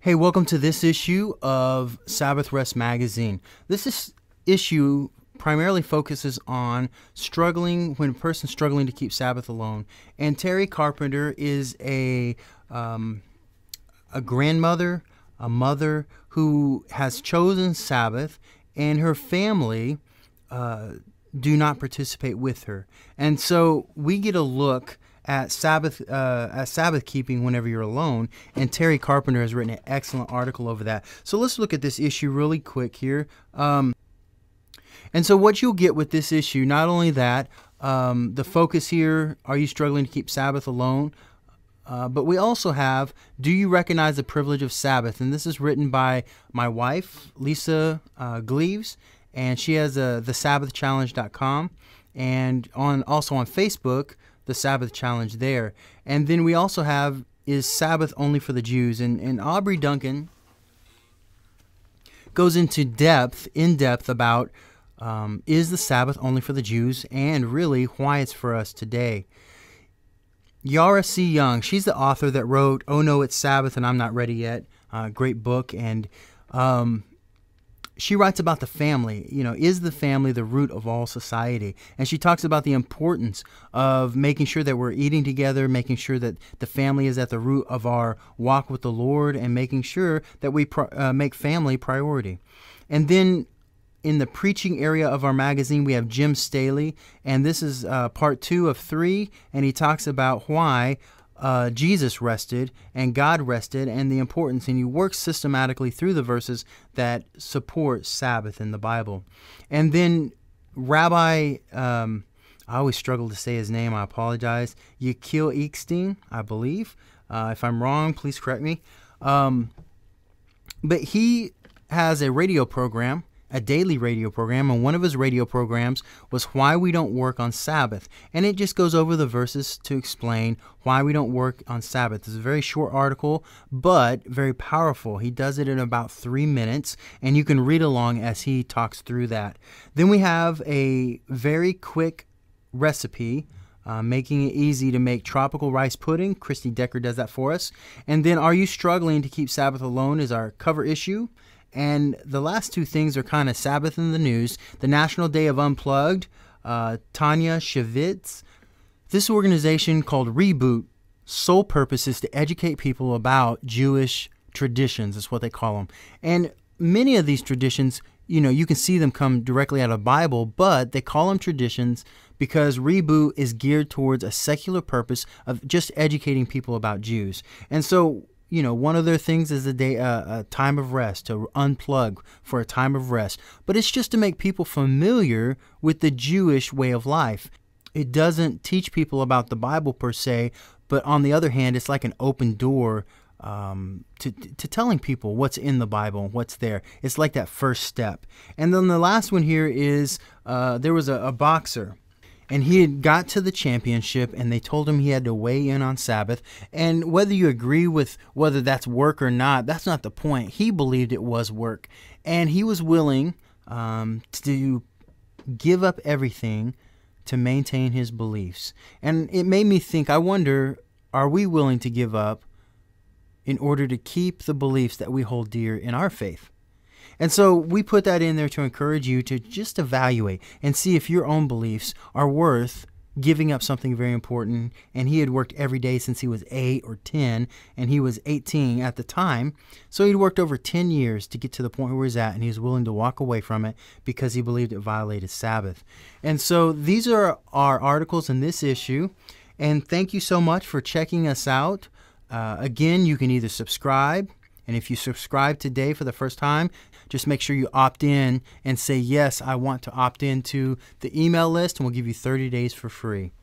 Hey, welcome to this issue of Sabbath Rest Magazine. Issue primarily focuses on when a person's struggling to keep Sabbath alone. And Terry Carpenter is a grandmother, a mother who has chosen Sabbath, and her family do not participate with her. And so we get a look at Sabbath keeping whenever you're alone, and Terry Carpenter has written an excellent article over that. So let's look at this issue really quick here. And so what you'll get with this issue, not only that, the focus here, are you struggling to keep Sabbath alone? But we also have, do you recognize the privilege of Sabbath? And this is written by my wife, Lisa Gleaves, and she has thesabbathchallenge.com, and also on Facebook, the Sabbath Challenge there. And then we also have, is Sabbath only for the Jews? And Aubrey Duncan goes into in depth about is the Sabbath only for the Jews, and really why it's for us today. Yara C. Young, she's the author that wrote Oh No, It's Sabbath and I'm Not Ready Yet. Great book. And she writes about the family. Is the family the root of all society? And she talks about the importance of making sure that we're eating together, making sure that the family is at the root of our walk with the Lord, and making sure that we make family priority. And then in the preaching area of our magazine, we have Jim Staley, and this is part 2 of 3, and he talks about why Jesus rested and God rested, and the importance, and he works systematically through the verses that support Sabbath in the Bible. And then Rabbi, I always struggle to say his name, I apologize, Yechiel Eckstein, I believe. If I'm wrong, please correct me. But he has a radio program, a daily radio program, and one of his radio programs was Why We Don't Work on Sabbath. And it just goes over the verses to explain why we don't work on Sabbath. It's a very short article, but very powerful. He does it in about 3 minutes, and you can read along as he talks through that. Then we have a very quick recipe, making it easy to make tropical rice pudding. Christy Decker does that for us. And then Are You Struggling to Keep Sabbath Alone is our cover issue. And the last 2 things are kind of Sabbath in the news. The National Day of Unplugged, Tanya Shavitz. This organization called Reboot, sole purpose is to educate people about Jewish traditions, is what they call them. And many of these traditions, you can see them come directly out of the Bible, but they call them traditions because Reboot is geared towards a secular purpose of just educating people about Jews. And so one of their things is a time of rest, to unplug for a time of rest. But it's just to make people familiar with the Jewish way of life. It doesn't teach people about the Bible per se, but on the other hand, it's like an open door to telling people what's in the Bible, what's there. It's like that first step. And then the last one here is there was a boxer. And he had got to the championship, and they told him he had to weigh in on Sabbath. And whether you agree with whether that's work or not, that's not the point. He believed it was work. And he was willing to give up everything to maintain his beliefs. And it made me think, I wonder, are we willing to give up in order to keep the beliefs that we hold dear in our faith? And so we put that in there to encourage you to just evaluate and see if your own beliefs are worth giving up something very important. And he had worked every day since he was 8 or 10, and he was 18 at the time. So he'd worked over 10 years to get to the point where he's at, and he was willing to walk away from it because he believed it violated Sabbath. And so these are our articles in this issue. And thank you so much for checking us out. Again, you can either subscribe, and if you subscribe today for the first time, just make sure you opt in and say, yes, I want to opt into the email list, and we'll give you 30 days for free.